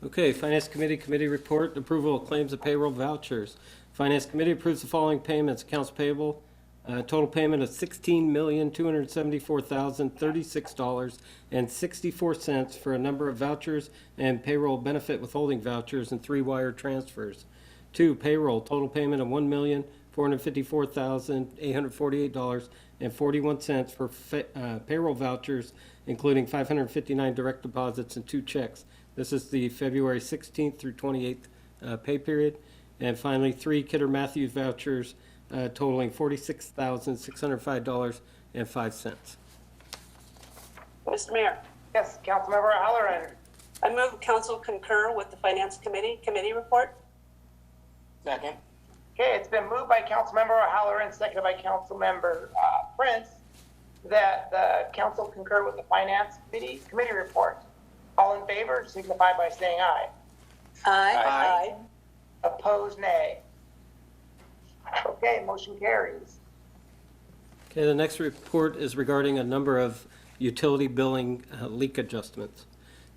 Okay, Finance Committee report, approval of claims of payroll vouchers. Finance Committee approves the following payments: accounts payable, total payment of $16,274,036.64 for a number of vouchers and payroll benefit withholding vouchers and 3 wire transfers. 2, payroll, total payment of $1,454,848.41 for payroll vouchers, including 559 direct deposits and 2 checks. This is the February 16th through 28th pay period. And finally, 3 Kidder Matthews vouchers totaling $46,605.05. Mr. Mayor. Yes, Councilmember O'Halloran. I move council concur with the Finance Committee report. Second. Okay, it's been moved by Councilmember O'Halloran, seconded by Councilmember Prince, that the council concur with the Finance Committee report. All in favor, signify by saying aye. Aye. Opposed, nay. Okay, motion carries. Okay, the next report is regarding a number of utility billing leak adjustments.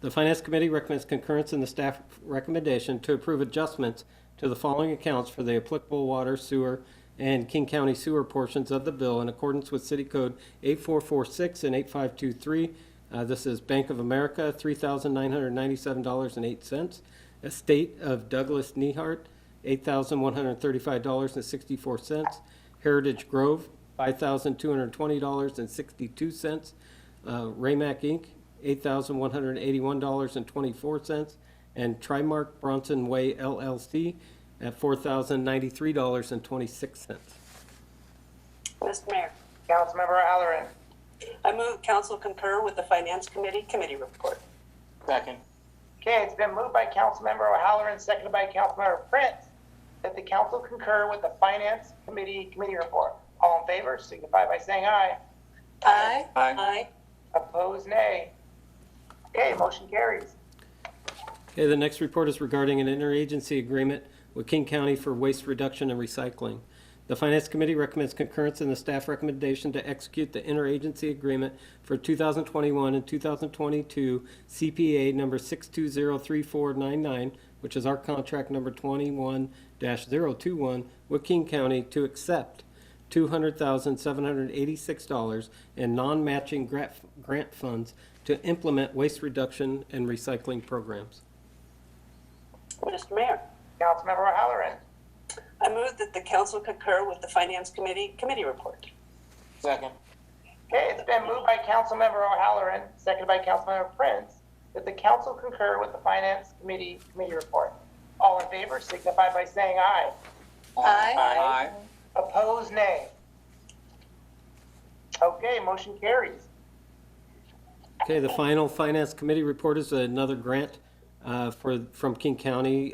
The Finance Committee recommends concurrence in the staff recommendation to approve adjustments to the following accounts for the applicable water, sewer, and King County sewer portions of the bill in accordance with City Code 8446 and 8523. This is Bank of America, $3,997.08. Estate of Douglas Nehart, $8,135.64. Heritage Grove, $5,220.62. Raymac Inc., $8,181.24. And Trimark Bronson Way LLC at $4,093.26. Mr. Mayor. Councilmember O'Halloran. I move council concur with the Finance Committee report. Second. Okay, it's been moved by Councilmember O'Halloran, seconded by Councilmember Prince, that the council concur with the Finance Committee report. All in favor, signify by saying aye. Aye. Opposed, nay. Okay, motion carries. Okay, the next report is regarding an interagency agreement with King County for waste reduction and recycling. The Finance Committee recommends concurrence in the staff recommendation to execute the interagency agreement for 2021 and 2022 CPA number 6203499, which is our contract number 21-021 with King County to accept $200,786 in non-matching grant funds to implement waste reduction and recycling programs. Mr. Mayor, Councilmember O'Halloran. I move that the council concur with the Finance Committee report. Second. Okay, it's been moved by Councilmember O'Halloran, seconded by Councilmember Prince, that the council concur with the Finance Committee report. All in favor signify by saying aye. Aye. Opposed, nay. Okay, motion carries. Okay, the final Finance Committee report is another grant from King County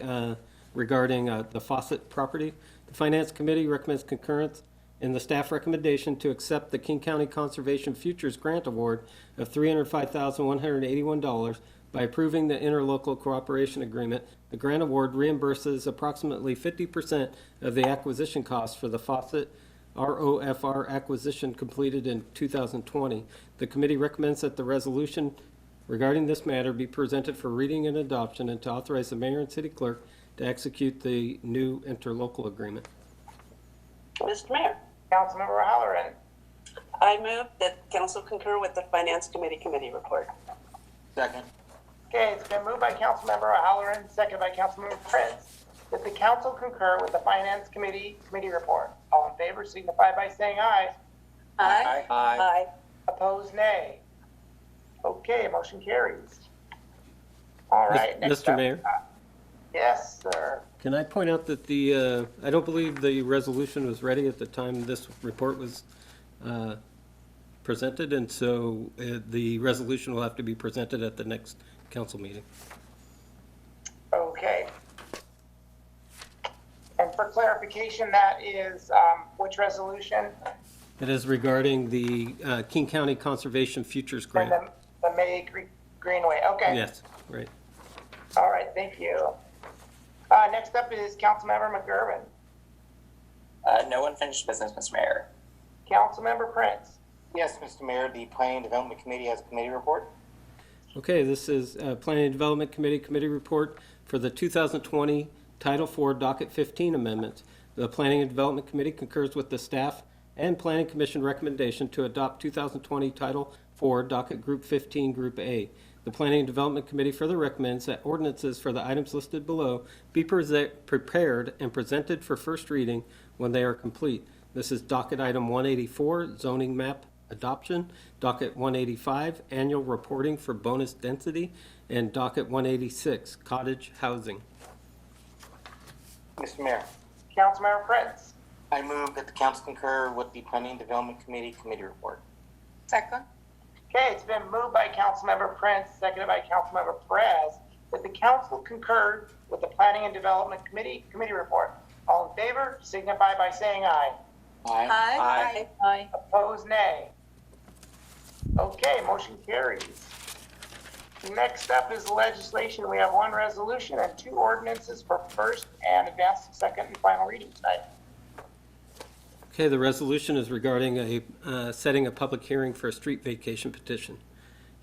regarding the Fawcett property. The Finance Committee recommends concurrence in the staff recommendation to accept the King County Conservation Futures Grant Award of $305,181 by approving the interlocal cooperation agreement. The grant award reimburses approximately 50% of the acquisition costs for the Fawcett ROFR acquisition completed in 2020. The committee recommends that the resolution regarding this matter be presented for reading and adoption and to authorize the mayor and city clerk to execute the new interlocal agreement. Mr. Mayor, Councilmember O'Halloran. I move that council concur with the Finance Committee report. Second. Okay, it's been moved by Councilmember O'Halloran, seconded by Councilmember Prince, that the council concur with the Finance Committee report. All in favor signify by saying aye. Aye. Aye. Opposed, nay. Okay, motion carries. All right, next Mr. up. Mayor? Yes, sir. Can I point out that I don't believe the resolution was ready at the time this report was presented, and so the resolution will have to be presented at the next council meeting. Okay. And for clarification, that is which resolution? It is regarding the King County Conservation Futures Grant. And the May Greenway, okay. Yes, right. All right, thank you. Next up is Councilmember McGurven. No unfinished business, Mr. Mayor. Councilmember Prince. Yes, Mr. Mayor, the Planning and Development Committee has a committee report. Okay, this is Planning and Development Committee report for the 2020 Title IV Docket 15 amendments. The Planning and Development Committee concurs with the staff and Planning Commission recommendation to adopt 2020 Title IV Docket Group 15 Group A. The Planning and Development Committee further recommends that ordinances for the items listed below be prepared and presented for first reading when they are complete. This is docket item 184, zoning map adoption, docket 185, annual reporting for bonus density, and docket 186, cottage housing. Mr. Mayor, Councilmember Prince. I move that the council concur with the Planning and Development Committee report. Second. Okay, it's been moved by Councilmember Prince, seconded by Councilmember Perez, that the council concurred with the Planning and Development Committee report. All in favor signify by saying aye. Aye. Aye. Opposed, nay. Okay, motion carries. Next up is legislation. We have one resolution and two ordinances for first and advanced second and final reading tonight. Okay, the resolution is regarding setting a public hearing for a street vacation petition.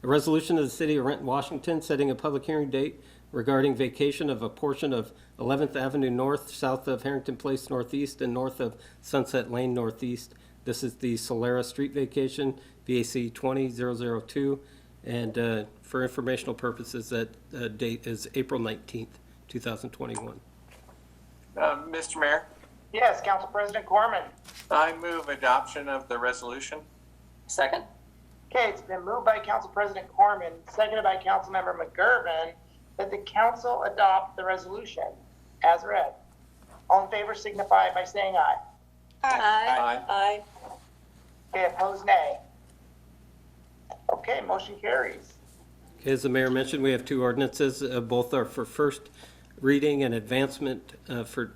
A resolution of the City of Renton, Washington, setting a public hearing date regarding vacation of a portion of 11th Avenue North, south of Harrington Place Northeast, and north of Sunset Lane Northeast. This is the Solera Street Vacation, VAC 20002, and for informational purposes, that date is April 19th, 2021. Mr. Mayor, Yes, Council President Corman. I move adoption of the resolution. Second. Okay, it's been moved by Council President Corman, seconded by Councilmember McGurven, that the council adopt the resolution as read. All in favor signify by saying aye. Aye. Aye. Okay, opposed, nay. Okay, motion carries. Okay, as the mayor mentioned, we have two ordinances. Both are for first reading and advancement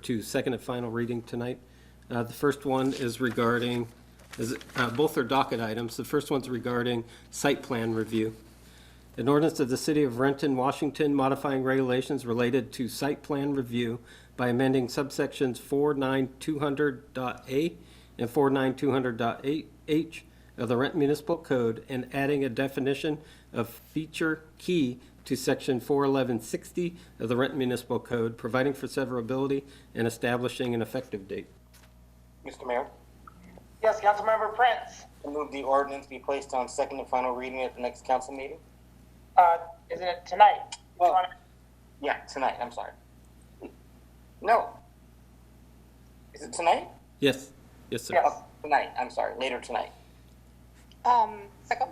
to second and final reading tonight. The first one is regarding, both are docket items. The first one's regarding site plan review. An ordinance of the City of Renton, Washington, modifying regulations related to site plan review by amending subsections 49200.a and 49200.h of the Renton Municipal Code and adding a definition of feature key to section 41160 of the Renton Municipal Code, providing for severability and establishing an effective date. Mr. Mayor, Yes, Councilmember Prince. I move the ordinance be placed on second and final reading at the next council meeting. Isn't it tonight? Well, yeah, tonight, I'm sorry. No. Is it tonight? Yes. Yes, sir. Yes. Oh, tonight, I'm sorry, later tonight. Second.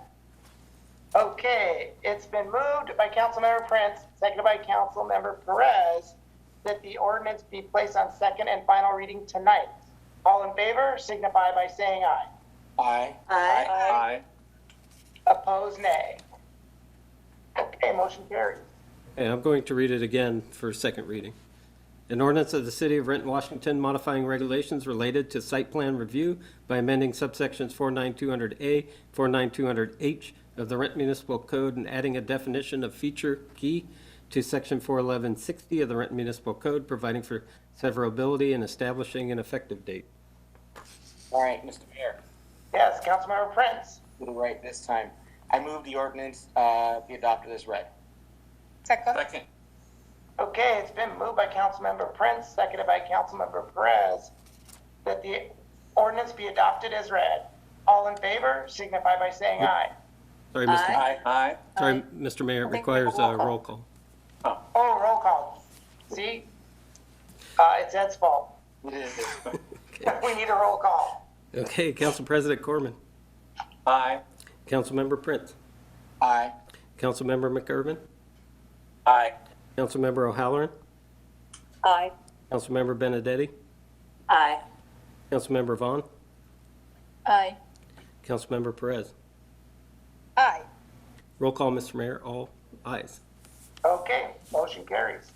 Okay, it's been moved by Councilmember Prince, seconded by Councilmember Perez, that the ordinance be placed on second and final reading tonight. All in favor, signify by saying aye. Aye. Aye. Opposed, nay. Okay, motion carries. Okay, I'm going to read it again for second reading. An ordinance of the City of Renton, Washington, modifying regulations related to site plan review by amending subsections 49200A, 49200H of the Renton Municipal Code and adding a definition of feature key to section 41160 of the Renton Municipal Code, providing for severability and establishing an effective date. All right, Mr. Mayor, Yes, Councilmember Prince. do it right this time. I move the ordinance be adopted as read. Second. Second. Okay, it's been moved by Councilmember Prince, seconded by Councilmember Perez, that the ordinance be adopted as read. All in favor, signify by saying aye. Sorry, Mr. Aye. Sorry, Mr. Mayor, it requires a roll call. Oh, roll call. See? It's Ed's fault. It is. We need a roll call. Okay, Council President Corman. Aye. Councilmember Prince. Aye. Councilmember McIrvin. Aye. Councilmember O'Halloran. Aye. Councilmember Benedetti. Aye. Councilmember Vaughn. Aye. Councilmember Perez. Aye. Roll call, Mr. Mayor, all ayes. Okay, motion carries.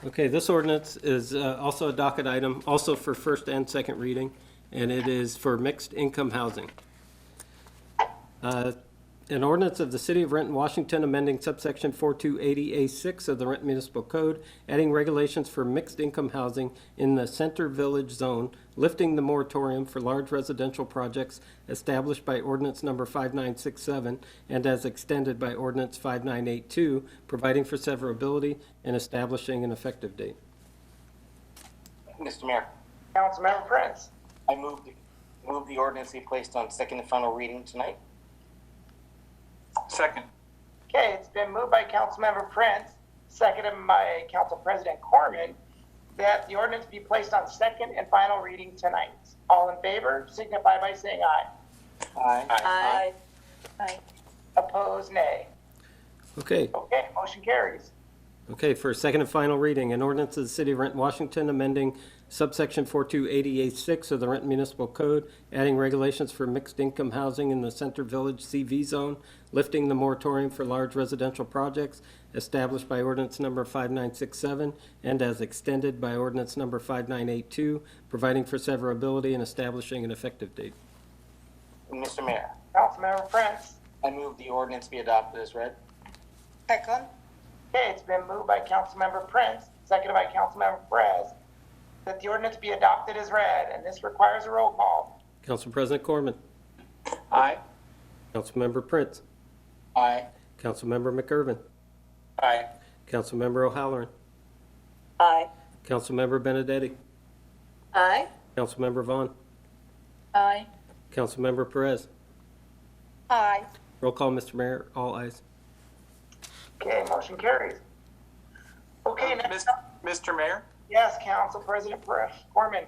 Okay, this ordinance is also a docket item, also for first and second reading, and it is for mixed income housing. An ordinance of the City of Renton, Washington, amending subsection 4280A6 of the Renton Municipal Code, adding regulations for mixed income housing in the Center Village Zone, lifting the moratorium for large residential projects established by ordinance number 5967 and as extended by ordinance 5982, providing for severability and establishing an effective date. Mr. Mayor, Councilmember Prince. I move the ordinance be placed on second and final reading tonight. Second. Okay, it's been moved by Councilmember Prince, seconded by Council President Corman, that the ordinance be placed on second and final reading tonight. All in favor, signify by saying aye. Aye. Aye. Aye. Opposed, nay. Okay, Okay, motion carries. Okay, for second and final reading, an ordinance of the City of Renton, Washington, amending subsection 4280A6 of the Renton Municipal Code, adding regulations for mixed income housing in the Center Village CV Zone, lifting the moratorium for large residential projects established by ordinance number 5967 and as extended by ordinance number 5982, providing for severability and establishing an effective date. Mr. Mayor, Councilmember Prince. I move the ordinance be adopted as read. Second. Okay, it's been moved by Councilmember Prince, seconded by Councilmember Perez, that the ordinance be adopted as read, and this requires a roll call. Council President Corman. Aye. Councilmember Prince. Aye. Councilmember McIrvin. Aye. Councilmember O'Halloran. Aye. Councilmember Benedetti. Aye. Councilmember Vaughn. Aye. Councilmember Perez. Aye. Roll call, Mr. Mayor, all ayes. Okay, motion carries. Okay, next up. Mr. Mayor? Yes, Council President Corman.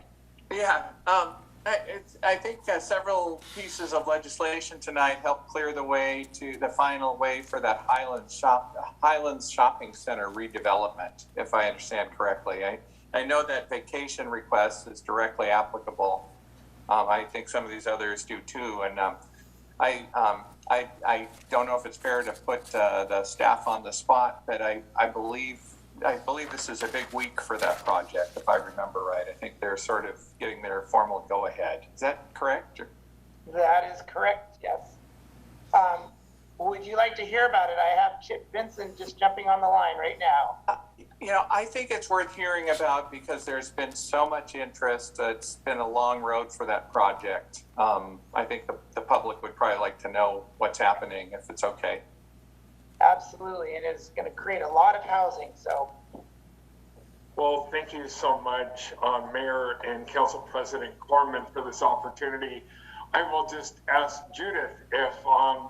Yeah, I think several pieces of legislation tonight help clear the way to the final way for that Highlands Shopping Center redevelopment, if I understand correctly. I know that vacation request is directly applicable. I think some of these others do too, and I don't know if it's fair to put the staff on the spot, but I believe this is a big week for that project, if I remember right. I think they're sort of getting their formal go-ahead. Is that correct? That is correct, yes. Would you like to hear about it? I have Chip Vincent just jumping on the line right now. I think it's worth hearing about because there's been so much interest. It's been a long road for that project. I think the public would probably like to know what's happening if it's okay. Absolutely. It is going to create a lot of housing. So, well, thank you so much, Mayor and Council President Corman, for this opportunity. I will just ask Judith if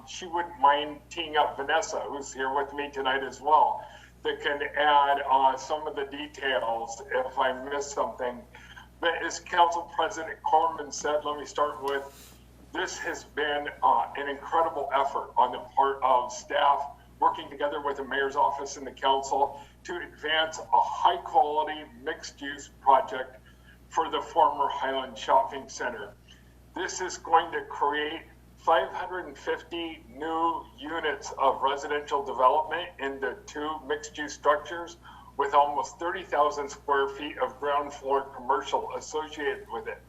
she wouldn't mind teeing up Vanessa, who's here with me tonight as well, that can add some of the details if I missed something. But as Council President Corman said, let me start with, this has been an incredible effort on the part of staff working together with the mayor's office and the council to advance a high quality mixed use project for the former Highland Shopping Center. This is going to create 550 new units of residential development in the two mixed-use structures with almost 30,000 square feet of ground floor commercial associated with it.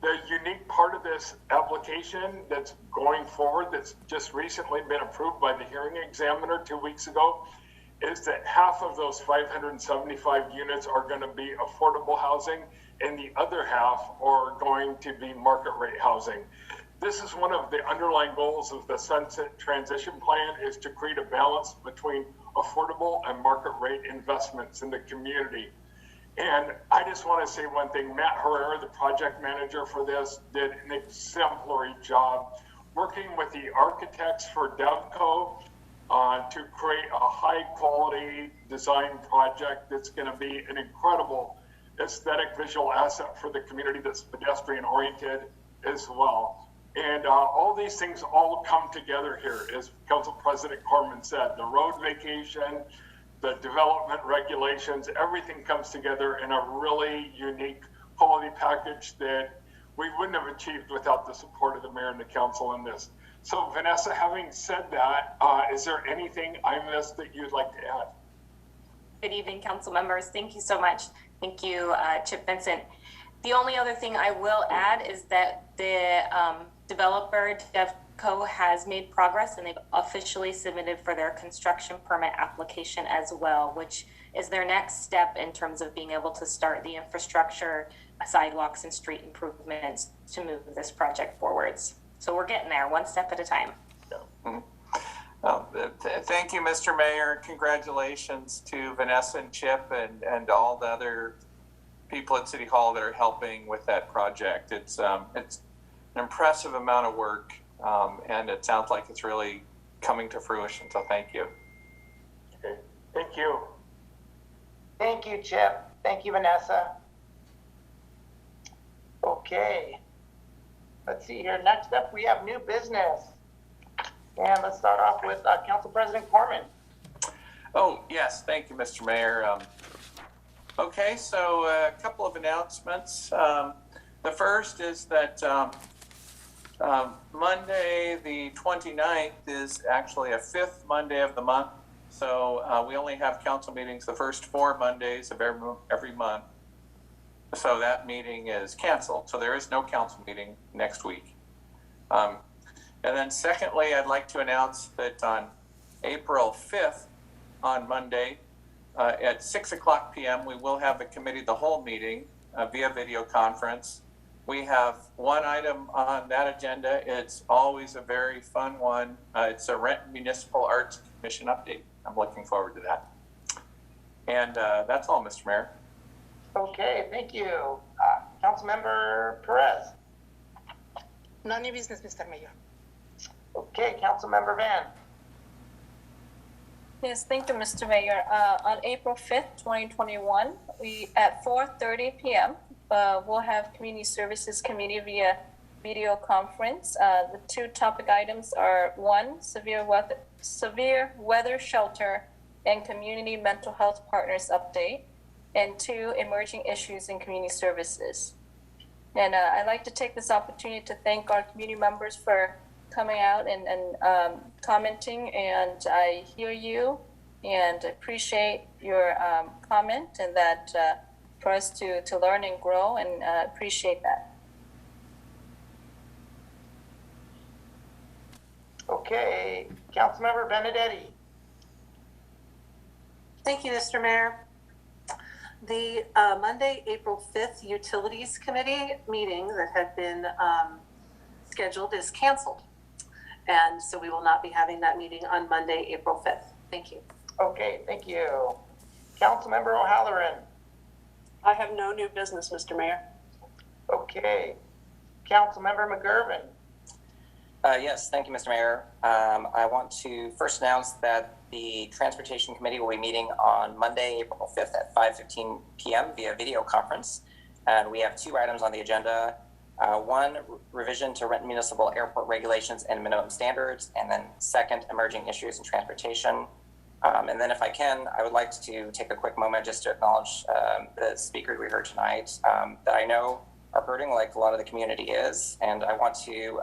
The unique part of this application that's going forward, that's just recently been approved by the hearing examiner 2 weeks ago, is that half of those 575 units are going to be affordable housing and the other half are going to be market rate housing. This is one of the underlying goals of the Sunset Transition Plan, is to create a balance between affordable and market rate investments in the community. And I just want to say one thing. Matt Herrera, the project manager for this, did an exemplary job working with the architects for Devco to create a high quality design project that's going to be an incredible aesthetic visual asset for the community that's pedestrian oriented as well. And all these things all come together here, as Council President Corman said. The road vacation, the development regulations, everything comes together in a really unique quality package that we wouldn't have achieved without the support of the mayor and the council in this. So Vanessa, having said that, is there anything I missed that you'd like to add? Good evening, council members. Thank you so much. Thank you, Chip Vincent. The only other thing I will add is that the developer, Devco, has made progress and they've officially submitted for their construction permit application as well, which is their next step in terms of being able to start the infrastructure, sidewalks, and street improvements to move this project forwards. So we're getting there one step at a time. Thank you, Mr. Mayor. Congratulations to Vanessa and Chip and all the other people at City Hall that are helping with that project. It's an impressive amount of work, and it sounds like it's really coming to fruition. So thank you. Okay. Thank you. Thank you, Chip. Thank you, Vanessa. Okay. Let's see here. Next up, we have new business. And let's start off with Council President Corman. Oh, yes. Thank you, Mr. Mayor. Okay, so a couple of announcements. The first is that Monday, the 29th, is actually a fifth Monday of the month. So we only have council meetings the first 4 Mondays of every month. So that meeting is canceled. So there is no council meeting next week. And then secondly, I'd like to announce that on April 5th, on Monday, at 6 o'clock p.m., we will have the committee of the whole meeting via video conference. We have one item on that agenda. It's always a very fun one. It's a Renton Municipal Arts Commission update. I'm looking forward to that. And that's all, Mr. Mayor. Okay, thank you. Councilmember Perez. No new business, Mr. Mayor. Okay, Councilmember Van. Yes, thank you, Mr. Mayor. On April 5th, 2021, we at 4:30 p.m., we'll have Community Services Committee via video conference. The two topic items are 1, severe weather shelter and community mental health partners update, and 2, emerging issues in community services. And I'd like to take this opportunity to thank our community members for coming out and commenting, and I hear you and appreciate your comment, and that for us to learn and grow, and appreciate that. Okay. Okay, Councilmember Benedetti. Thank you, Mr. Mayor. The Monday, April 5th Utilities Committee meeting that had been scheduled is canceled. And so we will not be having that meeting on Monday, April 5th. Thank you. Okay, thank you. Councilmember O'Halloran. I have no new business, Mr. Mayor. Okay. Councilmember McGurven. Yes, thank you, Mr. Mayor. I want to first announce that the Transportation Committee will be meeting on Monday, April 5th at 5:15 p.m. via video conference. And we have two items on the agenda. One, revision to Renton Municipal Airport regulations and minimum standards. And then second, emerging issues in transportation. And then if I can, I would like to take a quick moment just to acknowledge the speakers we heard tonight that I know are hurting like a lot of the community is. And I want to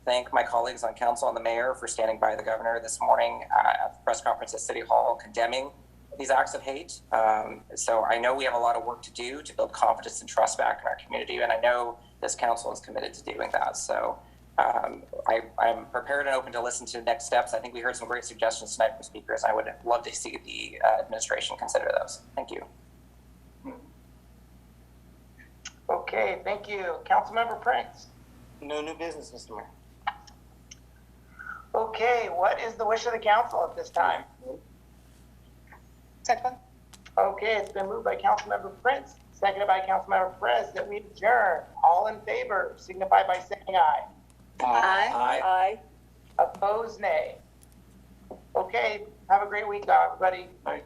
thank my colleagues on council and the mayor for standing by the governor this morning at the press conference at City Hall condemning these acts of hate. So I know we have a lot of work to do to build confidence and trust back in our community. And I know this council is committed to doing that. So I'm prepared and open to listen to next steps. I think we heard some great suggestions tonight from speakers. I would love to see the administration consider those. Thank you. Okay, thank you. Councilmember Prince. No new business, Mr. Mayor. Okay, what is the wish of the council at this time? Second. Okay, it's been moved by Councilmember Prince, seconded by Councilmember Perez that we adjourn. All in favor, signify by saying aye. Aye. Aye. Opposed, nay. Okay, have a great week, everybody. Bye.